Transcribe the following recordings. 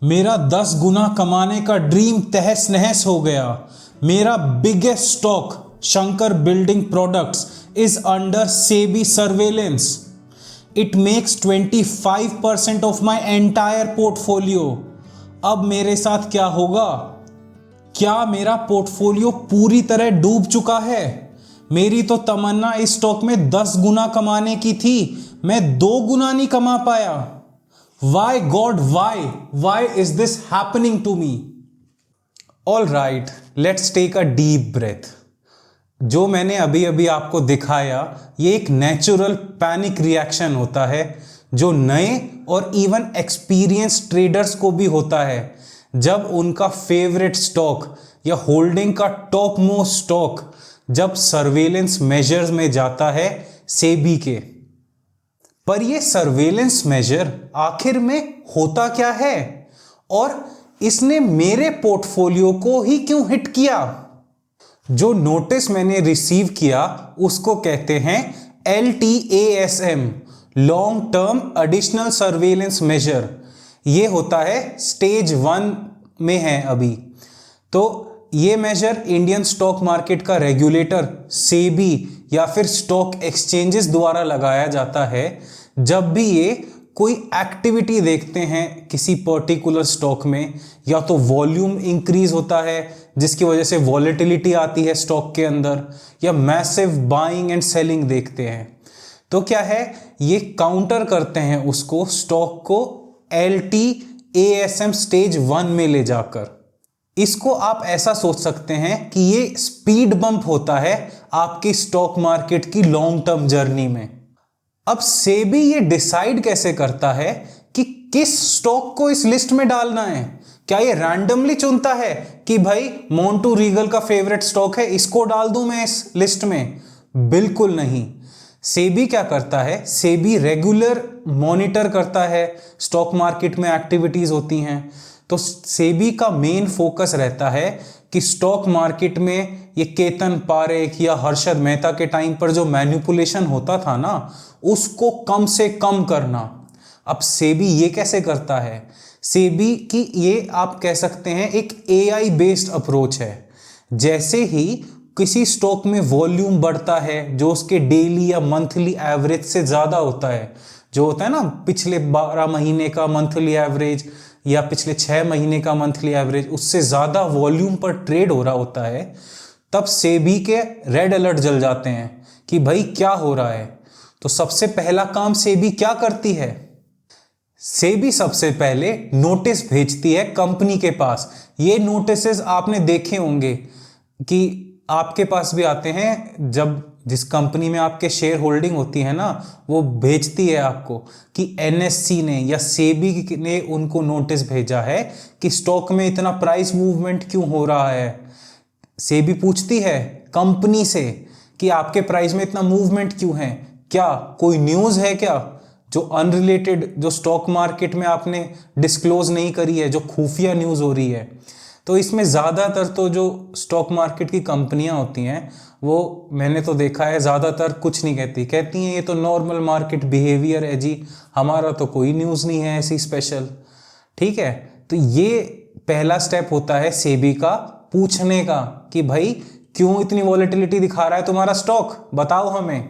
मेरा 10 गुना कमाने का ड्रीम तहस नहस हो गया। मेरा biggest stock Shankar building products is under SEBI surveillance. It makes 25% of my entire portfolio. अब मेरे साथ क्या होगा? क्या मेरा पोर्टफोलियो पूरी तरह डूब चुका है? मेरी तो तमन्ना इस स्टॉक में 10 गुना कमाने की थी, मैं 2 गुना नहीं कमा पाया। Why God, why? Why is this happening to me? All right, let's take a deep breath. जो मैंने अभी अभी आपको दिखाया ये एक नेचुरल पैनिक रिएक्शन होता है जो नए और इवन एक्सपीरियंस ट्रेडर्स को भी होता है जब उनका फेवरेट स्टॉक या होल्डिंग का टॉप मोस्ट स्टॉक जब सर्वेलेंस मेजर्स में जाता है सेबी के। पर ये सर्वेलेंस मेजर आखिर में होता क्या है और इसने मेरे पोर्टफोलियो को ही क्यों हिट किया? जो नोटिस मैंने रिसीव किया उसको कहते हैं LTASM, long term additional surveillance measure. ये होता है स्टेज 1 में है अभी। तो ये मेजर इंडियन स्टॉक मार्केट का रेगुलेटर सेबी या फिर स्टॉक एक्सचेंजेस द्वारा लगाया जाता है जब भी ये कोई एक्टिविटी देखते हैं किसी पर्टिकुलर स्टॉक में, या तो वॉल्यूम इंक्रीज होता है जिसकी वजह से वॉलेटिलिटी आती है स्टॉक के अंदर, या मैसिव बाइंग एंड सेलिंग देखते हैं। तो क्या है, ये काउंटर करते हैं उसको स्टॉक को LTASM स्टेज 1 में ले जाकर। इसको आप ऐसा सोच सकते हैं कि ये स्पीड बम्प होता है आपकी स्टॉक मार्केट की लॉन्ग टर्म जर्नी में। अब सेबी ये डिसाइड कैसे करता है कि किस स्टॉक को इस लिस्ट में डालना है? क्या ये रैंडमली चुनता है कि भाई मोंटू रीगल का फेवरेट स्टॉक है, इसको डाल दूं मैं इस लिस्ट में? बिल्कुल नहीं। सेबी क्या करता है, सेबी रेगुलर मॉनिटर करता है स्टॉक मार्केट में एक्टिविटीज होती हैं। तो सेबी का मेन फोकस रहता है कि स्टॉक मार्केट में ये केतन पारेख या हर्षद मेहता के टाइम पर जो मैनिपुलेशन होता था ना, उसको कम से कम करना। अब सेबी ये कैसे करता है? सेबी की ये आप कह सकते हैं एक AI बेस्ड अप्रोच है। जैसे ही किसी स्टॉक में वॉल्यूम बढ़ता है जो उसके डेली या मंथली एवरेज से ज़्यादा होता है, जो होता है ना पिछले 12 महीने का मंथली एवरेज या पिछले 6 महीने का मंथली एवरेज, उससे ज़्यादा वॉल्यूम पर ट्रेड हो रहा होता है, तब सेबी के रेड अलर्ट जल जाते हैं कि भाई क्या हो रहा है। तो सबसे पहला काम सेबी क्या करती है? सेबी सबसे पहले नोटिस भेजती है कंपनी के पास। ये नोटिसेस आपने देखे होंगे कि आपके पास भी आते हैं जब जिस कंपनी में आपके शेयर होल्डिंग होती है ना, वो भेजती है आपको कि NSE ने या सेबी ने उनको नोटिस भेजा है कि स्टॉक में इतना प्राइस मूवमेंट क्यों हो रहा है। सेबी पूछती है कंपनी से कि आपके प्राइस में इतना मूवमेंट क्यों है, क्या कोई न्यूज़ है क्या जो अनरिलेटेड, जो स्टॉक मार्केट में आपने डिस्क्लोज नहीं करी है, जो खुफिया न्यूज़ हो रही है। तो इसमें ज़्यादातर तो जो स्टॉक मार्केट की कंपनियां होती हैं वो मैंने तो देखा है ज़्यादातर कुछ नहीं कहती हैं ये तो नॉर्मल मार्केट बिहेवियर है जी, हमारा तो कोई न्यूज़ नहीं है ऐसी स्पेशल। ठीक है, तो ये पहला स्टेप होता है सेबी का पूछने का कि भाई क्यों इतनी वॉलेटिलिटी दिखा रहा है तुम्हारा स्टॉक, बताओ हमें।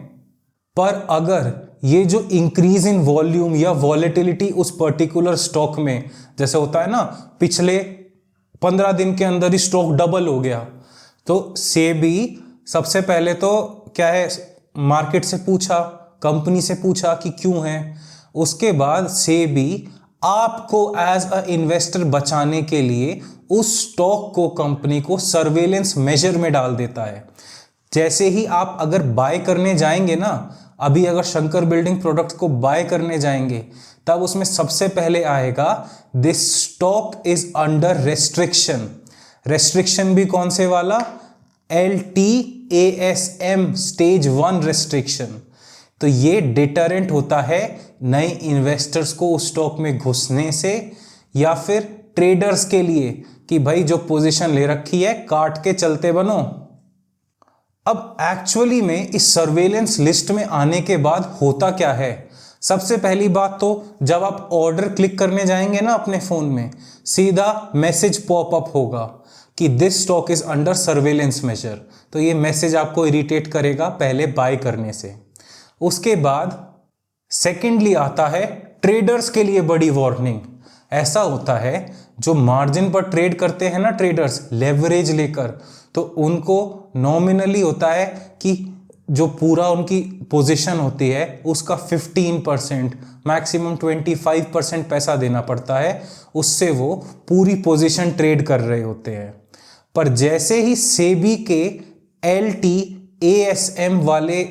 पर अगर ये जो इंक्रीज इन वॉल्यूम या वॉलेटिलिटी उस पर्टिकुलर स्टॉक में, जैसे होता है ना पिछले 15 दिन के अंदर ही स्टॉक डबल हो गया, तो सेबी सबसे पहले तो क्या है, मार्केट से पूछा, कंपनी से पूछा कि क्यों है। उसके बाद सेबी आपको एज अ इन्वेस्टर बचाने के लिए उस स्टॉक को, कंपनी को सर्वेलेंस मेजर में डाल देता है। जैसे ही आप अगर बाय करने जाएंगे ना, अभी अगर शंकर बिल्डिंग प्रोडक्ट्स को बाय करने जाएंगे तब उसमें सबसे पहले आएगा this stock is under restriction. Restriction भी कौन से वाला? LTASM stage 1 restriction. तो ये डिटरेंट होता है नए इन्वेस्टर्स को उस स्टॉक में घुसने से, या फिर ट्रेडर्स के लिए कि भाई जो पोजीशन ले रखी है काट के चलते बनो। अब एक्चुअली में इस सर्वेलेंस लिस्ट में आने के बाद होता क्या है? सबसे पहली बात तो जब आप ऑर्डर क्लिक करने जाएंगे ना अपने फोन में, सीधा मैसेज पॉपअप होगा कि this stock is under surveillance measure. तो ये मैसेज आपको इरिटेट करेगा पहले बाय करने से। उसके बाद सेकेंडली आता है ट्रेडर्स के लिए बड़ी वार्निंग। ऐसा होता है जो मार्जिन पर ट्रेड करते हैं ना ट्रेडर्स लेवरेज लेकर, तो उनको नॉमिनली होता है कि जो पूरा उनकी पोजीशन होती है उसका 15% मैक्सिमम 25% पैसा देना पड़ता है, उससे वो पूरी पोजीशन ट्रेड कर रहे होते हैं। पर जैसे ही सेबी के LTASM वाले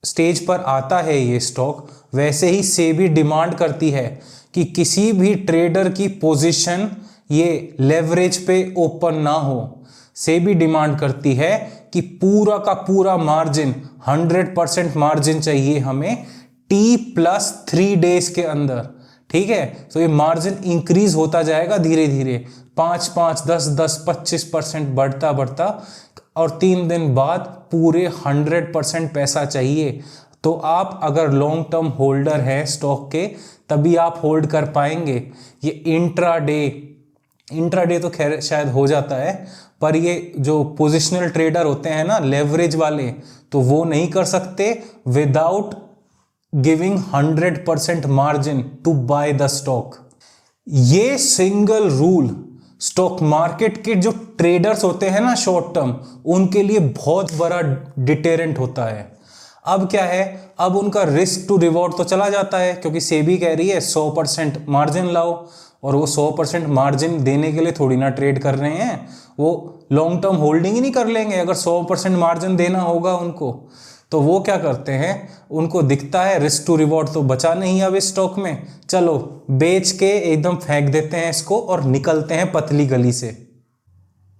स्टेज पर आता है ये स्टॉक, वैसे ही सेबी डिमांड करती है कि किसी भी ट्रेडर की पोजीशन ये लेवरेज पे ओपन ना हो। सेबी डिमांड करती है कि पूरा का पूरा मार्जिन 100% मार्जिन चाहिए हमें T+3 डेज के अंदर। ठीक है, तो ये मार्जिन इंक्रीज होता जाएगा धीरे धीरे, 5, 10, 25% बढ़ता बढ़ता, और 3 दिन बाद पूरे 100% पैसा चाहिए। तो आप अगर लॉन्ग टर्म होल्डर हैं स्टॉक के, तभी आप होल्ड कर पाएंगे। ये इंट्राडे तो खैर शायद हो जाता है, पर ये जो पोजिशनल ट्रेडर होते हैं ना लेवरेज वाले, तो वो नहीं कर सकते without giving 100% margin to buy the stock. ये सिंगल रूल स्टॉक मार्केट के जो ट्रेडर्स होते हैं ना शॉर्ट टर्म, उनके लिए बहुत बड़ा डिटेरेंट होता है। अब क्या है, अब उनका रिस्क टू रिवॉर्ड तो चला जाता है, क्योंकि सेबी कह रही है 100% मार्जिन लाओ, और वो 100% मार्जिन देने के लिए थोड़ी ना ट्रेड कर रहे हैं, वो लॉन्ग टर्म होल्डिंग ही नहीं कर लेंगे अगर 100% मार्जिन देना होगा उनको। तो वो क्या करते हैं, उनको दिखता है रिस्क टू रिवॉर्ड तो बचा नहीं अब इस स्टॉक में, चलो बेच के एकदम फेंक देते हैं इसको और निकलते हैं पतली गली से।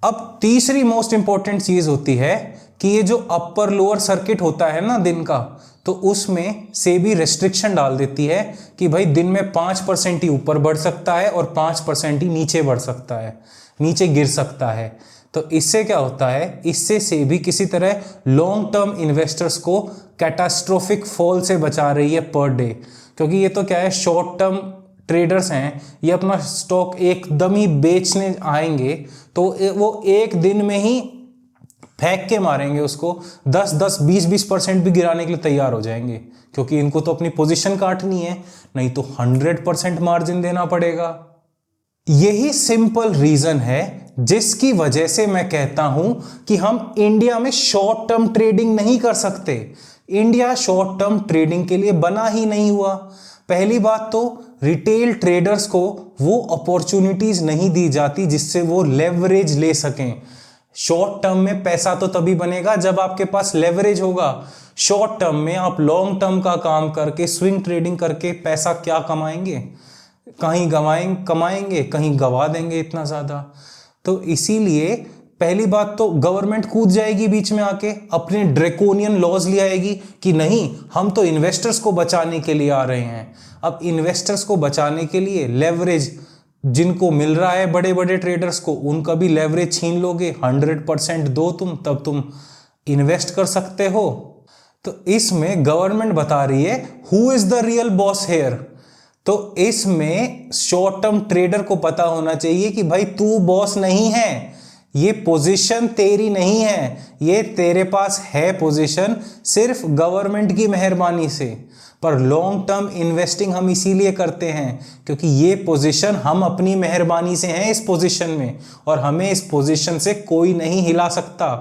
अब तीसरी मोस्ट इंपॉर्टेंट चीज होती है कि ये जो अपर लोअर सर्किट होता है ना दिन का, तो उसमें सेबी रेस्ट्रिक्शन डाल देती है कि भाई दिन में 5% ही ऊपर बढ़ सकता है और 5% ही नीचे बढ़ सकता है, नीचे गिर सकता है। तो इससे क्या होता है, इससे सेबी किसी तरह लॉन्ग टर्म इन्वेस्टर्स को कैटास्ट्रोफिक फॉल से बचा रही है पर डे। क्योंकि ये तो क्या है, शॉर्ट टर्म ट्रेडर्स हैं, ये अपना स्टॉक एकदम ही बेचने आएंगे, तो वो एक दिन में ही फेंक के मारेंगे उसको, 10, 20% भी गिराने के लिए तैयार हो जाएंगे, क्योंकि इनको तो अपनी पोजीशन काटनी है, नहीं तो 100% मार्जिन देना पड़ेगा। यही सिंपल रीजन है जिसकी वजह से मैं कहता हूं कि हम इंडिया में शॉर्ट टर्म ट्रेडिंग नहीं कर सकते। इंडिया शॉर्ट टर्म ट्रेडिंग के लिए बना ही नहीं हुआ। पहली बात तो रिटेल ट्रेडर्स को वो अपॉर्चुनिटीज नहीं दी जाती जिससे वो लेवरेज ले सकें। शॉर्ट टर्म में पैसा तो तभी बनेगा जब आपके पास लेवरेज होगा। शॉर्ट टर्म में आप लॉन्ग टर्म का काम करके स्विंग ट्रेडिंग करके पैसा क्या कमाएंगे, कहीं कमाएंगे कहीं गवा देंगे इतना ज्यादा। तो इसीलिए पहली बात तो गवर्नमेंट कूद जाएगी बीच में आके, अपने ड्रैकोनियन लॉज ले आएगी कि नहीं हम तो इन्वेस्टर्स को बचाने के लिए आ रहे हैं। अब इन्वेस्टर्स को बचाने के लिए लेवरेज जिनको मिल रहा है बड़े बड़े ट्रेडर्स को, उनका भी लेवरेज छीन लोगे, 100% दो तुम, तब तुम इन्वेस्ट कर सकते हो। तो इसमें गवर्नमेंट बता रही है who is the real boss here. तो इसमें शॉर्ट टर्म ट्रेडर को पता होना चाहिए कि भाई तू बॉस नहीं है, ये पोजीशन तेरी नहीं है, ये तेरे पास है पोजीशन सिर्फ गवर्नमेंट की मेहरबानी से। पर लॉन्ग टर्म इन्वेस्टिंग हम इसीलिए करते हैं क्योंकि ये पोजीशन हम अपनी मेहरबानी से हैं इस पोजीशन में, और हमें इस पोजीशन से कोई नहीं हिला सकता।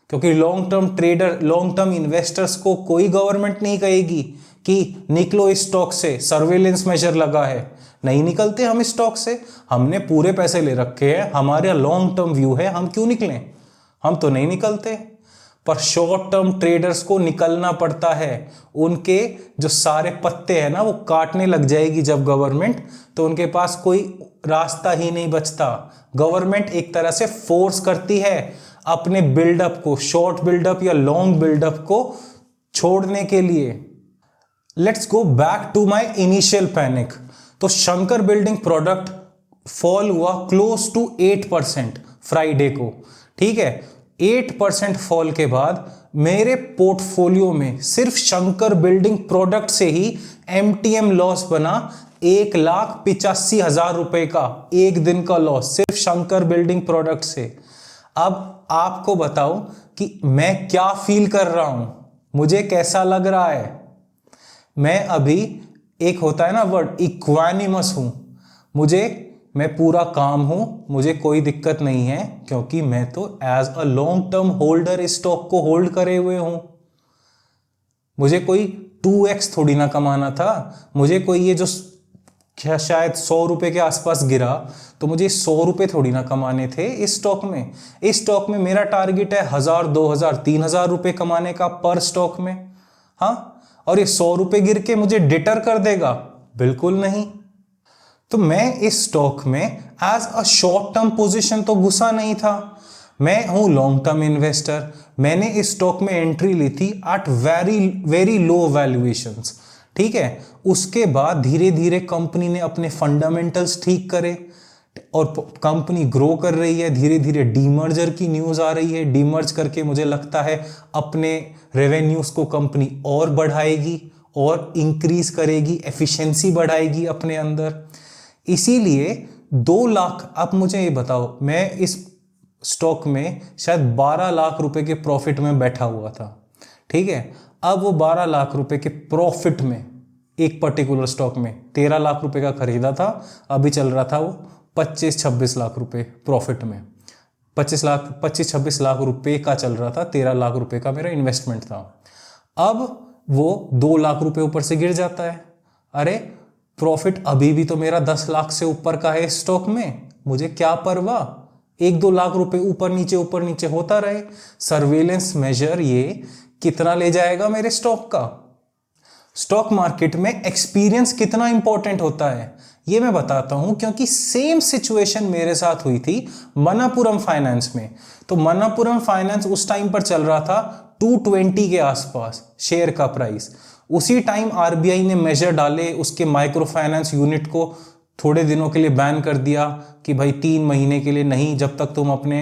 क्योंकि long term trader, long term investors को कोई गवर्नमेंट नहीं कहेगी कि निकलो इस स्टॉक से, सर्वेलेंस मेजर लगा है। नहीं निकलते हम इस स्टॉक से, हमने पूरे पैसे ले रखे हैं, हमारे लॉन्ग टर्म व्यू है, हम क्यों निकलें, हम तो नहीं निकलते। पर शॉर्ट टर्म ट्रेडर्स को निकलना पड़ता है, उनके जो सारे पत्ते हैं ना वो काटने लग जाएगी जब गवर्नमेंट, तो उनके पास कोई रास्ता ही नहीं बचता। गवर्नमेंट एक तरह से फोर्स करती है अपने बिल्डअप को, शॉर्ट बिल्डअप या लॉन्ग बिल्डअप को छोड़ने के लिए। Let's go back to my initial panic. तो शंकर बिल्डिंग प्रोडक्ट फॉल हुआ क्लोज टू 8% फ्राइडे को, ठीक है। 8% फॉल के बाद मेरे पोर्टफोलियो में सिर्फ शंकर बिल्डिंग प्रोडक्ट से ही MTM लॉस बना 1,85,000 रुपए का, एक दिन का लॉस सिर्फ शंकर बिल्डिंग प्रोडक्ट से। अब आपको बताओ कि मैं क्या फील कर रहा हूं, मुझे कैसा लग रहा है। मैं अभी, एक होता है ना वर्ड, इक्वानिमस हूं। मैं पूरा काम हूं, मुझे कोई दिक्कत नहीं है, क्योंकि मैं तो as a long term holder इस स्टॉक को होल्ड करे हुए हूं। मुझे कोई 2x थोड़ी ना कमाना था। मुझे कोई ये जो शायद 100 रुपए के आसपास गिरा, तो मुझे 100 रुपए थोड़ी ना कमाने थे इस स्टॉक में। इस स्टॉक में मेरा टारगेट है 1,000, 2,000, 3,000 रुपए कमाने का पर स्टॉक में। हाँ, और ये 100 रुपए गिर के मुझे डिटर कर देगा? बिल्कुल नहीं। तो मैं इस स्टॉक में as a short term position तो घुसा नहीं था, मैं हूं लॉन्ग टर्म इन्वेस्टर। मैंने इस स्टॉक में एंट्री ली थी at very very low valuations, ठीक है। उसके बाद धीरे धीरे कंपनी ने अपने फंडामेंटल्स ठीक करे और कंपनी ग्रो कर रही है। धीरे धीरे डीमर्जर की न्यूज आ रही है, डीमर्ज करके मुझे लगता है अपने रेवेन्यूज को कंपनी और बढ़ाएगी और इंक्रीज करेगी, एफिशिएंसी बढ़ाएगी अपने अंदर। इसीलिए 2 लाख, अब मुझे ये बताओ, मैं इस स्टॉक में शायद 12 लाख रुपए के प्रॉफिट में बैठा हुआ था, ठीक है। अब वो 12 लाख रुपए के प्रॉफिट में एक पर्टिकुलर स्टॉक में 13 लाख रुपए का खरीदा था, अभी चल रहा था वो 25-26 लाख रुपए प्रॉफिट में। 25-26 लाख रुपए का चल रहा था, 13 लाख रुपए का मेरा इन्वेस्टमेंट था। अब वो 2 लाख रुपए ऊपर से गिर जाता है। अरे प्रॉफिट अभी भी तो मेरा 10 लाख से ऊपर का है स्टॉक में, मुझे क्या परवाह, 1-2 लाख रुपए ऊपर नीचे होता रहे। सर्वेलेंस मेजर ये कितना ले जाएगा मेरे स्टॉक का। स्टॉक मार्केट में एक्सपीरियंस कितना इंपॉर्टेंट होता है ये मैं बताता हूं, क्योंकि सेम सिचुएशन मेरे साथ हुई थी मनापुरम फाइनेंस में। तो मनापुरम फाइनेंस उस टाइम पर चल रहा था 220 के आसपास शेयर का प्राइस। उसी टाइम आरबीआई ने मेजर डाले, उसके माइक्रो फाइनेंस यूनिट को थोड़े दिनों के लिए बैन कर दिया कि भाई 3 महीने के लिए नहीं, जब तक तुम अपने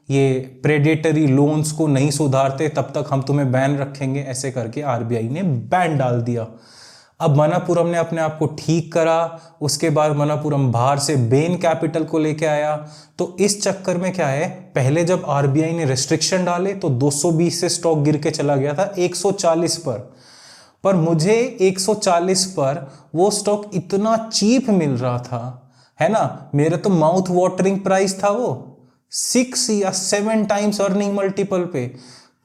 ये प्रेडेटरी लोन्स को नहीं सुधारते तब तक हम तुम्हें बैन रखेंगे, ऐसे करके आरबीआई ने बैन डाल दिया। अब मनापुरम ने अपने आप को ठीक करा, उसके बाद मनापुरम बाहर से बेन कैपिटल को लेके आया। तो इस चक्कर में क्या है, पहले जब आरबीआई ने रेस्ट्रिक्शन डाले तो 220 से स्टॉक गिर के चला गया था 140 पर मुझे 140 पर वो स्टॉक इतना चीप मिल रहा था, है ना। मेरे तो माउथ वाटरिंग प्राइस था वो, 6 या 7 टाइम्स अर्निंग मल्टीपल पे।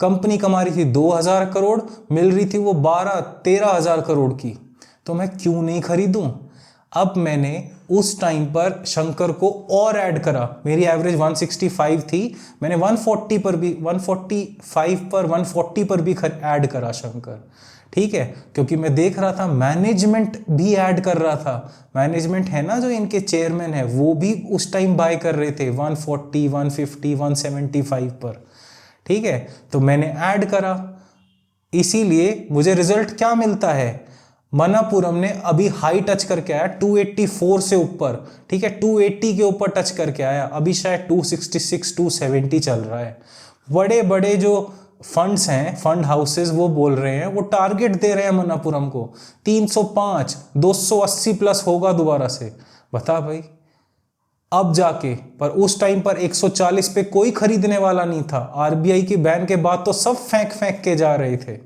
कंपनी कमा रही थी 2,000 करोड़, मिल रही थी वो 12-13 हजार करोड़ की, तो मैं क्यों नहीं खरीदूं। अब मैंने उस टाइम पर शंकर को और ऐड करा, मेरी एवरेज 165 थी, मैंने 145 पर 140 पर भी ऐड करा शंकर, ठीक है। क्योंकि मैं देख रहा था मैनेजमेंट भी ऐड कर रहा था, मैनेजमेंट है ना जो इनके चेयरमैन है, वो भी उस टाइम बाय कर रहे थे 140, 150, 175 पर, ठीक है। तो मैंने ऐड करा, इसीलिए मुझे रिजल्ट क्या मिलता है, मनापुरम ने अभी हाई टच करके आया 284 से ऊपर, ठीक है, 280 के ऊपर टच करके आया, अभी शायद 266, 270 चल रहा है। बड़े बड़े जो फंड्स हैं, फंड हाउसेस, वो बोल रहे हैं, वो टारगेट दे रहे हैं मनापुरम को 305, 280 प्लस होगा दोबारा से। बता भाई, अब जाके, पर उस टाइम पर 140 पे कोई खरीदने वाला नहीं था। आरबीआई की बैन के बाद तो सब फेंक के जा रहे थे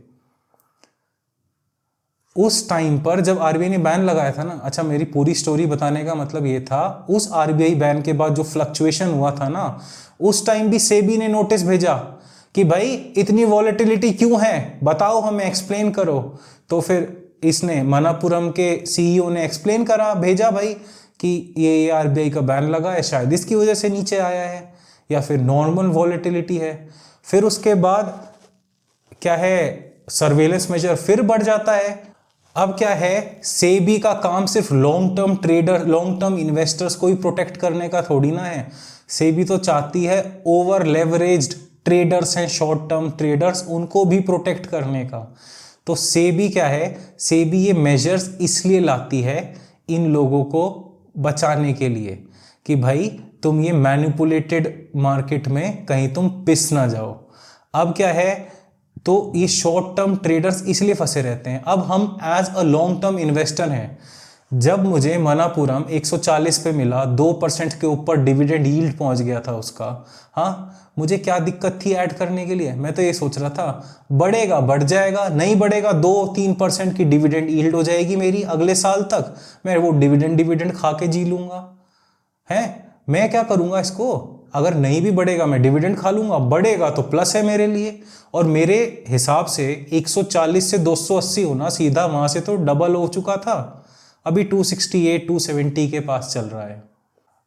उस टाइम पर जब आरबीआई ने बैन लगाया था ना। अच्छा, मेरी पूरी स्टोरी बताने का मतलब ये था, उस आरबीआई बैन के बाद जो फ्लक्चुएशन हुआ था ना, उस टाइम भी सेबी ने नोटिस भेजा कि भाई इतनी वॉलेटिलिटी क्यों है, बताओ हमें, एक्सप्लेन करो। तो फिर इसने, मनापुरम के सीईओ ने एक्सप्लेन करा, भेजा भाई कि ये आरबीआई का बैन लगा है, शायद इसकी वजह से नीचे आया है, या फिर नॉर्मल वॉलेटिलिटी है। फिर उसके बाद क्या है, सर्वेलेंस मेजर फिर बढ़ जाता है। अब क्या है, सेबी का काम सिर्फ long term trader, long term investors को ही प्रोटेक्ट करने का थोड़ी ना है। सेबी तो चाहती है ओवर लेवरेज्ड ट्रेडर्स हैं, शॉर्ट टर्म ट्रेडर्स, उनको भी प्रोटेक्ट करने का। तो सेबी क्या है, सेबी ये मेजर्स इसलिए लाती है इन लोगों को बचाने के लिए कि भाई तुम ये मैनिपुलेटेड मार्केट में कहीं तुम पिस ना जाओ। अब क्या है, तो ये शॉर्ट टर्म ट्रेडर्स इसलिए फंसे रहते हैं। अब हम as a long term investor हैं, जब मुझे मनापुरम 140 पे मिला, 2% के ऊपर डिविडेंड यील्ड पहुंच गया था उसका, हाँ मुझे क्या दिक्कत थी ऐड करने के लिए? मैं तो ये सोच रहा था बढ़ेगा बढ़ जाएगा, नहीं बढ़ेगा 2-3% की डिविडेंड यील्ड हो जाएगी मेरी अगले साल तक, मैं वो डिविडेंड खा के जी लूंगा। है, मैं क्या करूंगा इसको? अगर नहीं भी बढ़ेगा मैं डिविडेंड खा लूंगा, बढ़ेगा तो प्लस है मेरे लिए। और मेरे हिसाब से 140 से 280 होना सीधा वहां से तो डबल हो चुका था, अभी 268-270 के पास चल रहा है।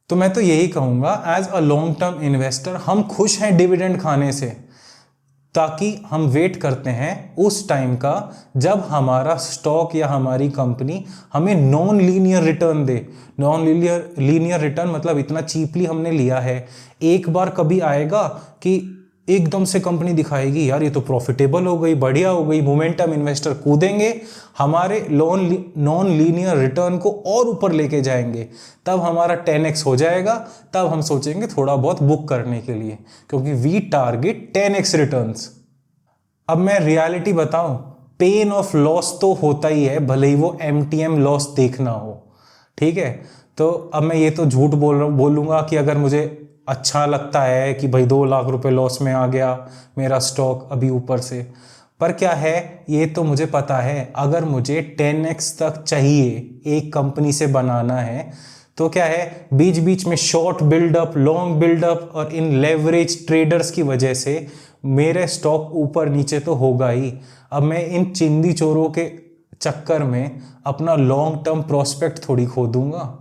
तो मैं तो यही कहूंगा as a long term investor हम खुश हैं डिविडेंड खाने से, ताकि हम वेट करते हैं उस टाइम का जब हमारा स्टॉक या हमारी कंपनी हमें नॉन लीनियर रिटर्न दे। नॉन लीनियर रिटर्न मतलब इतना चीपली हमने लिया है, एक बार कभी आएगा कि एकदम से कंपनी दिखाएगी यार ये तो प्रॉफिटेबल हो गई, बढ़िया हो गई, मोमेंटम इन्वेस्टर कूदेंगे, हमारे नॉन लीनियर रिटर्न को और ऊपर लेके जाएंगे, तब हमारा 10x हो जाएगा, तब हम सोचेंगे थोड़ा बहुत बुक करने के लिए, क्योंकि वी टारगेट 10x रिटर्न्स। अब मैं रियलिटी बताऊं, पेन ऑफ लॉस तो होता ही है, भले ही वो MTM लॉस देखना हो, ठीक है। तो अब मैं ये तो झूठ बोलूंगा कि अगर मुझे अच्छा लगता है कि भाई 2 लाख रुपए लॉस में आ गया मेरा स्टॉक अभी ऊपर से, पर क्या है ये तो मुझे पता है, अगर मुझे 10x तक चाहिए एक कंपनी से बनाना है, तो क्या है बीच बीच में शॉर्ट बिल्डअप, लॉन्ग बिल्डअप और इन लेवरेज ट्रेडर्स की वजह से मेरे स्टॉक ऊपर नीचे तो होगा ही। अब मैं इन चिंदी चोरों के चक्कर में अपना लॉन्ग टर्म प्रोस्पेक्ट थोड़ी खो दूंगा।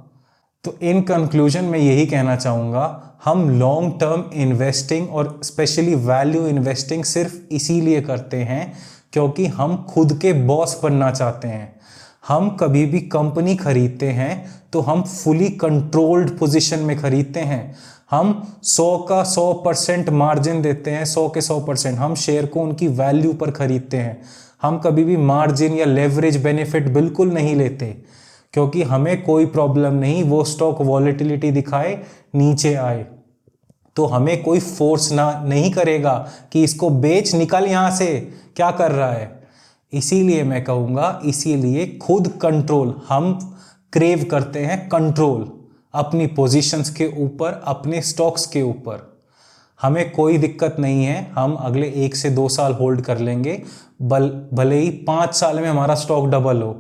तो इन कंक्लूजन में यही कहना चाहूँगा, हम लॉन्ग टर्म इन्वेस्टिंग और स्पेशली वैल्यू इन्वेस्टिंग सिर्फ इसीलिए करते हैं क्योंकि हम खुद के बॉस बनना चाहते हैं। हम कभी भी कंपनी खरीदते हैं तो हम फुली कंट्रोल्ड पोजीशन में खरीदते हैं। हम 100 का 100% मार्जिन देते हैं, 100 के 100%। हम शेयर को उनकी वैल्यू पर खरीदते हैं। हम कभी भी मार्जिन या लेवरेज बेनिफिट बिल्कुल नहीं लेते, क्योंकि हमें कोई प्रॉब्लम नहीं वो स्टॉक वॉलेटिलिटी दिखाए नीचे आए, तो हमें कोई फोर्स नहीं करेगा कि इसको बेच, निकल यहां से, क्या कर रहा है। इसीलिए मैं कहूंगा, इसीलिए खुद कंट्रोल हम क्रेव करते हैं, कंट्रोल अपनी पोजीशंस के ऊपर, अपने स्टॉक्स के ऊपर। हमें कोई दिक्कत नहीं है, हम अगले 1 से 2 साल होल्ड कर लेंगे, भले ही 5 साल में हमारा स्टॉक डबल हो।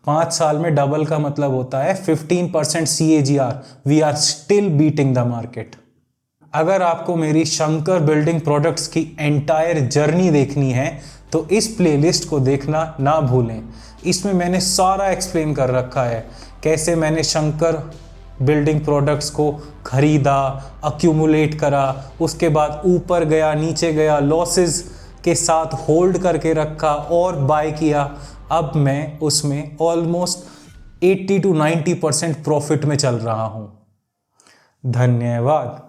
5 साल में डबल का मतलब होता है 15% CAGR। We are still beating the market. अगर आपको मेरी शंकर बिल्डिंग प्रोडक्ट्स की एंटायर जर्नी देखनी है तो इस प्लेलिस्ट को देखना ना भूलें। इसमें मैंने सारा एक्सप्लेन कर रखा है, कैसे मैंने शंकर बिल्डिंग प्रोडक्ट्स को खरीदा, अक्यूमुलेट करा, उसके बाद ऊपर गया नीचे गया, लॉसेस के साथ होल्ड करके रखा और बाय किया। अब मैं उसमें ऑलमोस्ट 80 to 90% प्रॉफिट में चल रहा हूं। धन्यवाद।